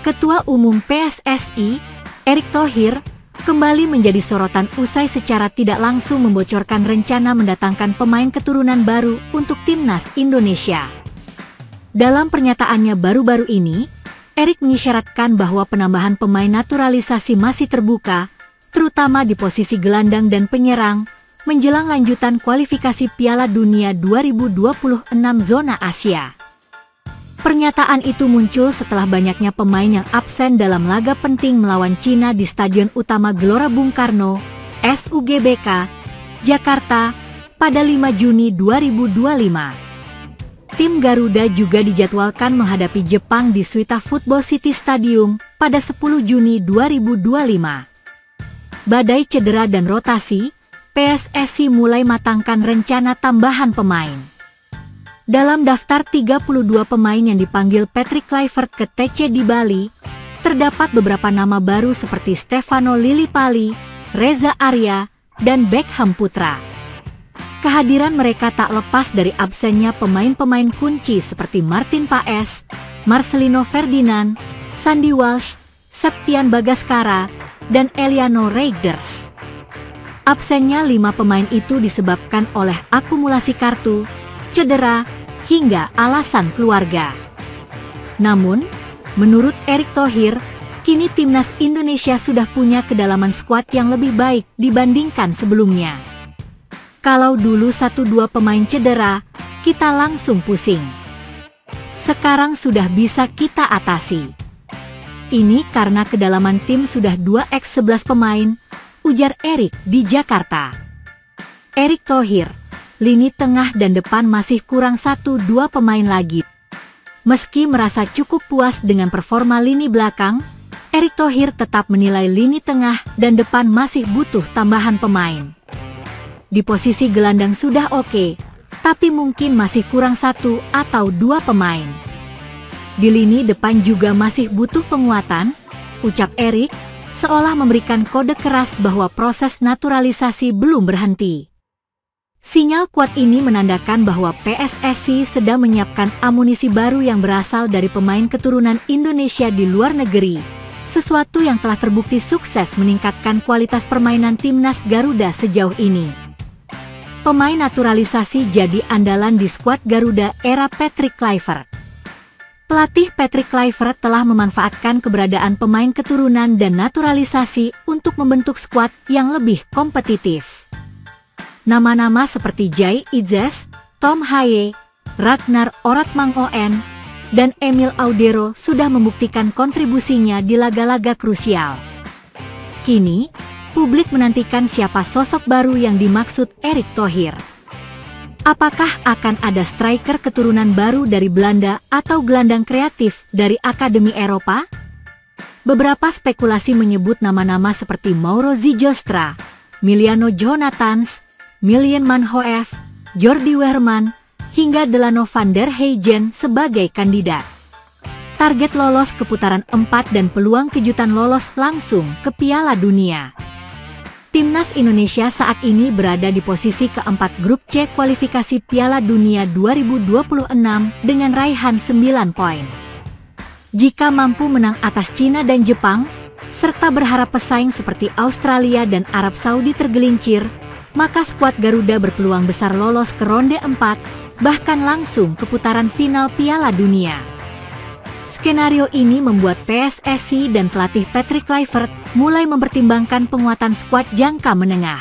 Ketua Umum PSSI, Erick Thohir, kembali menjadi sorotan usai secara tidak langsung membocorkan rencana mendatangkan pemain keturunan baru untuk timnas Indonesia. Dalam pernyataannya baru-baru ini, Erick mengisyaratkan bahwa penambahan pemain naturalisasi masih terbuka, terutama di posisi gelandang dan penyerang, menjelang lanjutan kualifikasi Piala Dunia 2026 zona Asia. Pernyataan itu muncul setelah banyaknya pemain yang absen dalam laga penting melawan Cina di Stadion Utama Gelora Bung Karno, SUGBK, Jakarta, pada 5 Juni 2025. Tim Garuda juga dijadwalkan menghadapi Jepang di Suita Football City Stadium pada 10 Juni 2025. Badai cedera dan rotasi, PSSI mulai matangkan rencana tambahan pemain. Dalam daftar 32 pemain yang dipanggil Patrick Kluivert ke TC di Bali, terdapat beberapa nama baru seperti Stefano Lillipali, Reza Arya, dan Beckham Putra. Kehadiran mereka tak lepas dari absennya pemain-pemain kunci seperti Martin Paes, Marcelino Ferdinand, Sandy Walsh, Septian Bagaskara, dan Eliano Reigers. Absennya 5 pemain itu disebabkan oleh akumulasi kartu, cedera, hingga alasan keluarga. Namun, menurut Erick Thohir, kini timnas Indonesia sudah punya kedalaman skuad yang lebih baik dibandingkan sebelumnya. Kalau dulu 1-2 pemain cedera, kita langsung pusing. Sekarang sudah bisa kita atasi. Ini karena kedalaman tim sudah 2x11 pemain, ujar Erick di Jakarta. Erick Thohir, lini tengah dan depan masih kurang 1-2 pemain lagi. Meski merasa cukup puas dengan performa lini belakang, Erick Thohir tetap menilai lini tengah dan depan masih butuh tambahan pemain. Di posisi gelandang sudah oke, tapi mungkin masih kurang 1 atau 2 pemain. Di lini depan juga masih butuh penguatan, ucap Erick, seolah memberikan kode keras bahwa proses naturalisasi belum berhenti. Sinyal kuat ini menandakan bahwa PSSI sedang menyiapkan amunisi baru yang berasal dari pemain keturunan Indonesia di luar negeri, sesuatu yang telah terbukti sukses meningkatkan kualitas permainan timnas Garuda sejauh ini. Pemain naturalisasi jadi andalan di skuad Garuda era Patrick Kluivert. Pelatih Patrick Kluivert telah memanfaatkan keberadaan pemain keturunan dan naturalisasi untuk membentuk skuad yang lebih kompetitif. Nama-nama seperti Jai Idzes, Tom Haye, Ragnar Oratmangoen, dan Emil Audero sudah membuktikan kontribusinya di laga-laga krusial. Kini, publik menantikan siapa sosok baru yang dimaksud Erick Thohir. Apakah akan ada striker keturunan baru dari Belanda atau gelandang kreatif dari Akademi Eropa? Beberapa spekulasi menyebut nama-nama seperti Mauro Zijostra, Miliano Jonathans, Miljan Manhoef, Jordi Weerman, hingga Delano van der Heygen sebagai kandidat. Target lolos ke putaran 4 dan peluang kejutan lolos langsung ke Piala Dunia. Timnas Indonesia saat ini berada di posisi keempat grup C kualifikasi Piala Dunia 2026 dengan raihan 9 poin. Jika mampu menang atas Cina dan Jepang, serta berharap pesaing seperti Australia dan Arab Saudi tergelincir, maka skuad Garuda berpeluang besar lolos ke ronde 4, bahkan langsung ke putaran final Piala Dunia. Skenario ini membuat PSSI dan pelatih Patrick Kluivert mulai mempertimbangkan penguatan skuad jangka menengah.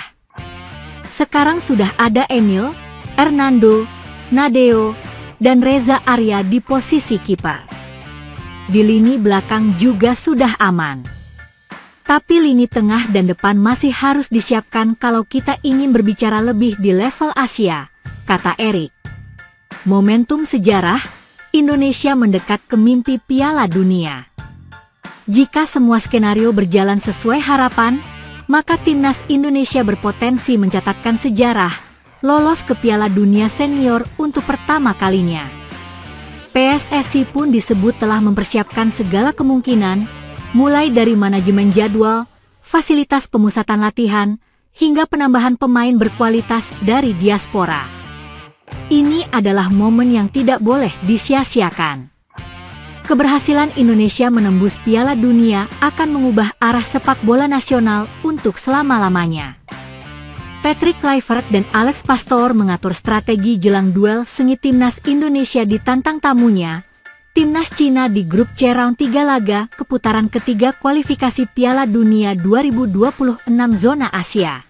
Sekarang sudah ada Emil, Hernando, Nadeo, dan Reza Arya di posisi kiper. Di lini belakang juga sudah aman. Tapi lini tengah dan depan masih harus disiapkan kalau kita ingin berbicara lebih di level Asia, kata Erick. Momentum sejarah, Indonesia mendekat ke mimpi Piala Dunia. Jika semua skenario berjalan sesuai harapan, maka timnas Indonesia berpotensi mencatatkan sejarah, lolos ke Piala Dunia Senior untuk pertama kalinya. PSSI pun disebut telah mempersiapkan segala kemungkinan, mulai dari manajemen jadwal, fasilitas pemusatan latihan, hingga penambahan pemain berkualitas dari diaspora. Ini adalah momen yang tidak boleh disia-siakan. Keberhasilan Indonesia menembus Piala Dunia akan mengubah arah sepak bola nasional untuk selama-lamanya. Patrick Kluivert dan Alex Pastoor mengatur strategi jelang duel sengit Timnas Indonesia ditantang tamunya, Timnas Cina di grup C round 3 laga keputaran ketiga kualifikasi Piala Dunia 2026 zona Asia.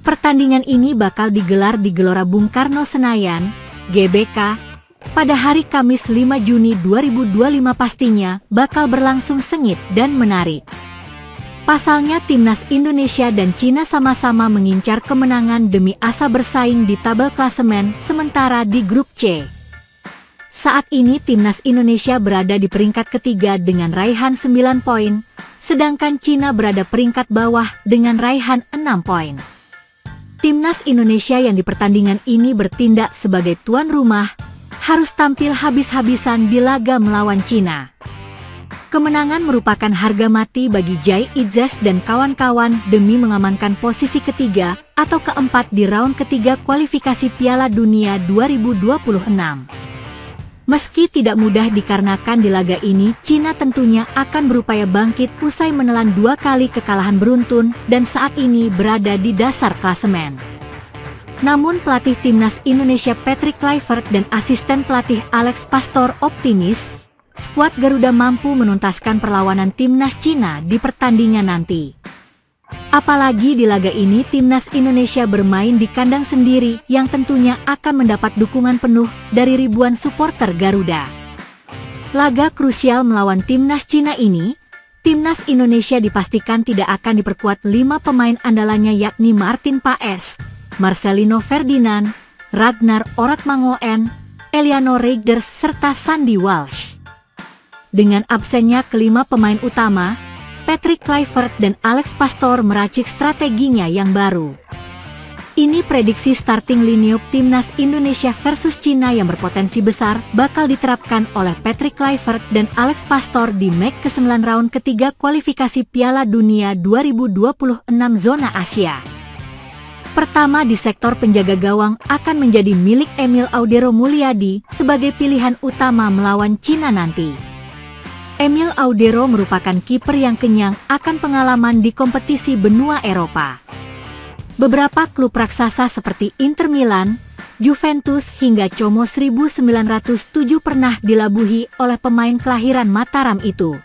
Pertandingan ini bakal digelar di Gelora Bung Karno Senayan, GBK, pada hari Kamis 5 Juni 2025 pastinya bakal berlangsung sengit dan menarik. Pasalnya Timnas Indonesia dan Cina sama-sama mengincar kemenangan demi asa bersaing di tabel klasemen sementara di grup C. Saat ini Timnas Indonesia berada di peringkat ketiga dengan raihan 9 poin, sedangkan Cina berada peringkat bawah dengan raihan 6 poin. Timnas Indonesia yang di pertandingan ini bertindak sebagai tuan rumah harus tampil habis-habisan di laga melawan Cina. Kemenangan merupakan harga mati bagi Jai Idzes dan kawan-kawan demi mengamankan posisi ketiga atau keempat di round ketiga kualifikasi Piala Dunia 2026. Meski tidak mudah dikarenakan di laga ini, Cina tentunya akan berupaya bangkit usai menelan 2 kali kekalahan beruntun dan saat ini berada di dasar klasemen. Namun pelatih Timnas Indonesia Patrick Kluivert dan asisten pelatih Alex Pastoor optimis, skuad Garuda mampu menuntaskan perlawanan Timnas Cina di pertandingan nanti. Apalagi di laga ini Timnas Indonesia bermain di kandang sendiri yang tentunya akan mendapat dukungan penuh dari ribuan supporter Garuda. Laga krusial melawan Timnas Cina ini, Timnas Indonesia dipastikan tidak akan diperkuat 5 pemain andalannya yakni Martin Paes, Marcelino Ferdinand, Ragnar Oratmangoen, Eliano Reigers serta Sandy Walsh. Dengan absennya kelima pemain utama, Patrick Kluivert dan Alex Pastoor meracik strateginya yang baru. Ini prediksi starting lineup Timnas Indonesia versus Cina yang berpotensi besar bakal diterapkan oleh Patrick Kluivert dan Alex Pastoor di match ke-9 round ketiga kualifikasi Piala Dunia 2026 zona Asia. Pertama di sektor penjaga gawang akan menjadi milik Emil Audero Mulyadi sebagai pilihan utama melawan Cina nanti. Emil Audero merupakan kiper yang kenyang akan pengalaman di kompetisi benua Eropa. Beberapa klub raksasa seperti Inter Milan, Juventus hingga Como 1907 pernah dilabuhi oleh pemain kelahiran Mataram itu.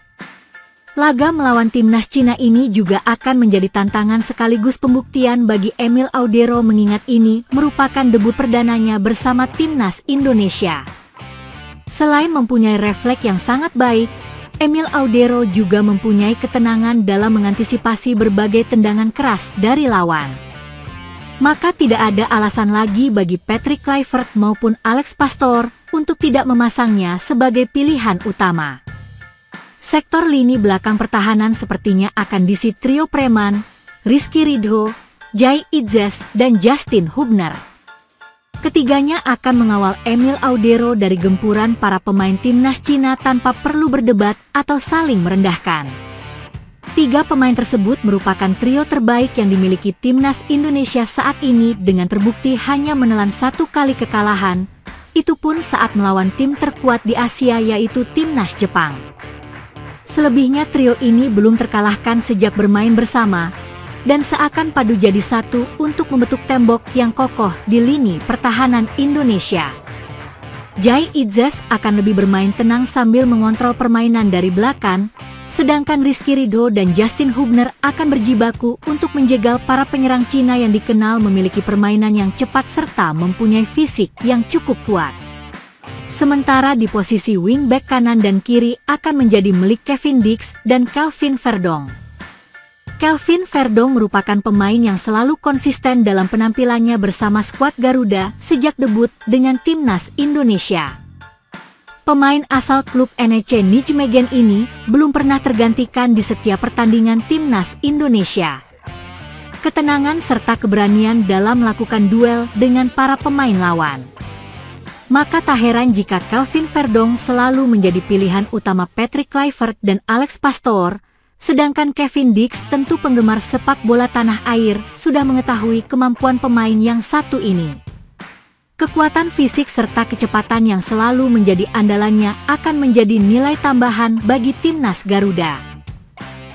Laga melawan Timnas Cina ini juga akan menjadi tantangan sekaligus pembuktian bagi Emil Audero mengingat ini merupakan debut perdananya bersama Timnas Indonesia. Selain mempunyai refleks yang sangat baik, Emil Audero juga mempunyai ketenangan dalam mengantisipasi berbagai tendangan keras dari lawan. Maka tidak ada alasan lagi bagi Patrick Kluivert maupun Alex Pastoor untuk tidak memasangnya sebagai pilihan utama. Sektor lini belakang pertahanan sepertinya akan diisi trio Preman, Rizky Ridho, Jai Idzes, dan Justin Hubner. Ketiganya akan mengawal Emil Audero dari gempuran para pemain Timnas Cina tanpa perlu berdebat atau saling merendahkan. 3 pemain tersebut merupakan trio terbaik yang dimiliki Timnas Indonesia saat ini dengan terbukti hanya menelan 1 kali kekalahan, itu pun saat melawan tim terkuat di Asia yaitu Timnas Jepang. Selebihnya trio ini belum terkalahkan sejak bermain bersama, dan seakan padu jadi satu untuk membentuk tembok yang kokoh di lini pertahanan Indonesia. Jai Idzes akan lebih bermain tenang sambil mengontrol permainan dari belakang, sedangkan Rizky Ridho dan Justin Hubner akan berjibaku untuk menjegal para penyerang Cina yang dikenal memiliki permainan yang cepat serta mempunyai fisik yang cukup kuat. Sementara di posisi wingback kanan dan kiri akan menjadi milik Kevin Dix dan Kelvin Verdong. Kelvin Verdong merupakan pemain yang selalu konsisten dalam penampilannya bersama skuad Garuda sejak debut dengan Timnas Indonesia. Pemain asal klub NEC Nijmegen ini belum pernah tergantikan di setiap pertandingan Timnas Indonesia. Ketenangan serta keberanian dalam melakukan duel dengan para pemain lawan. Maka tak heran jika Kelvin Verdong selalu menjadi pilihan utama Patrick Kluivert dan Alex Pastoor, sedangkan Kevin Dix tentu penggemar sepak bola tanah air sudah mengetahui kemampuan pemain yang satu ini. Kekuatan fisik serta kecepatan yang selalu menjadi andalannya akan menjadi nilai tambahan bagi timnas Garuda.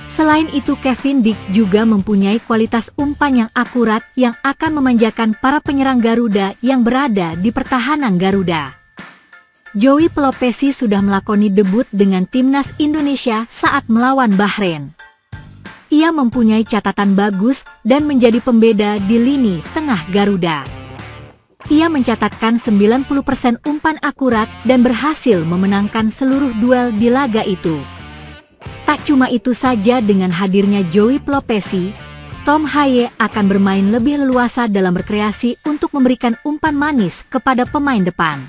Selain itu, Kevin Dick juga mempunyai kualitas umpan yang akurat yang akan memanjakan para penyerang Garuda yang berada di pertahanan Garuda. Joey Pelopesi sudah melakoni debut dengan timnas Indonesia saat melawan Bahrain. Ia mempunyai catatan bagus dan menjadi pembeda di lini tengah Garuda. Ia mencatatkan 90% umpan akurat dan berhasil memenangkan seluruh duel di laga itu. Tak cuma itu saja, dengan hadirnya Joey Pelopesi, Tom Haye akan bermain lebih leluasa dalam berkreasi untuk memberikan umpan manis kepada pemain depan.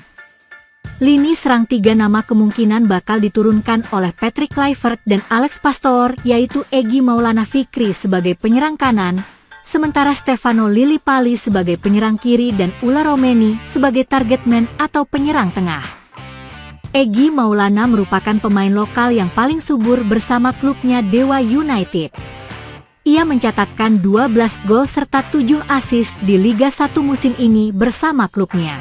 Lini serang 3 nama kemungkinan bakal diturunkan oleh Patrick Kluivert dan Alex Pastoor, yaitu Egy Maulana Fikri sebagai penyerang kanan, sementara Stefano Lillipali sebagai penyerang kiri dan Ulla Romeni sebagai target man atau penyerang tengah. Egy Maulana merupakan pemain lokal yang paling subur bersama klubnya Dewa United. Ia mencatatkan 12 gol serta 7 assist di Liga 1 musim ini bersama klubnya.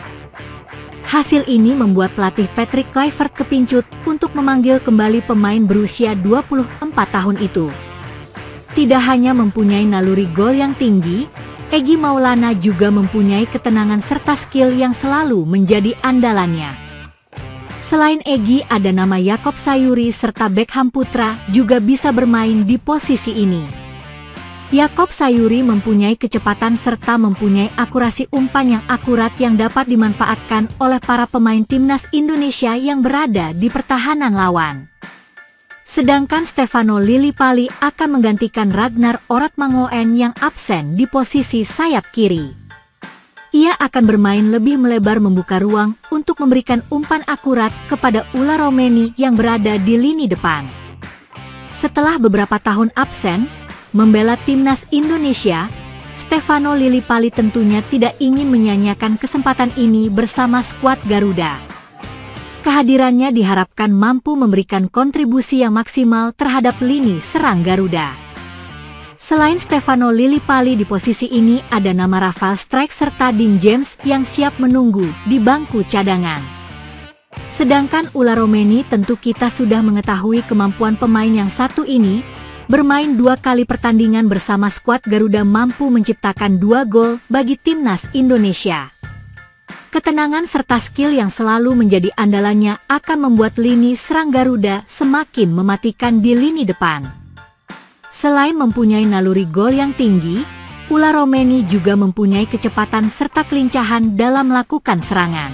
Hasil ini membuat pelatih Patrick Kluivert kepincut untuk memanggil kembali pemain berusia 24 tahun itu. Tidak hanya mempunyai naluri gol yang tinggi, Egy Maulana juga mempunyai ketenangan serta skill yang selalu menjadi andalannya. Selain Egy, ada nama Yakob Sayuri serta Beckham Putra juga bisa bermain di posisi ini. Yakob Sayuri mempunyai kecepatan serta mempunyai akurasi umpan yang akurat yang dapat dimanfaatkan oleh para pemain timnas Indonesia yang berada di pertahanan lawan. Sedangkan Stefano Lillipali akan menggantikan Ragnar Oratmangoen yang absen di posisi sayap kiri. Ia akan bermain lebih melebar membuka ruang untuk memberikan umpan akurat kepada Ulla Romeni yang berada di lini depan. Setelah beberapa tahun absen, membela timnas Indonesia, Stefano Lillipali tentunya tidak ingin menyanyiakan kesempatan ini bersama skuad Garuda. Kehadirannya diharapkan mampu memberikan kontribusi yang maksimal terhadap lini serang Garuda. Selain Stefano Lillipali, di posisi ini ada nama Rafael Struijk serta Dean James yang siap menunggu di bangku cadangan. Sedangkan Ulla Romeni, tentu kita sudah mengetahui kemampuan pemain yang satu ini, bermain 2 kali pertandingan bersama skuad Garuda mampu menciptakan 2 gol bagi timnas Indonesia. Ketenangan serta skill yang selalu menjadi andalannya akan membuat lini serang Garuda semakin mematikan di lini depan. Selain mempunyai naluri gol yang tinggi, Ulla Romeni juga mempunyai kecepatan serta kelincahan dalam melakukan serangan.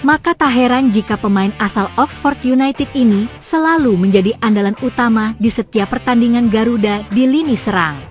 Maka tak heran jika pemain asal Oxford United ini selalu menjadi andalan utama di setiap pertandingan Garuda di lini serang.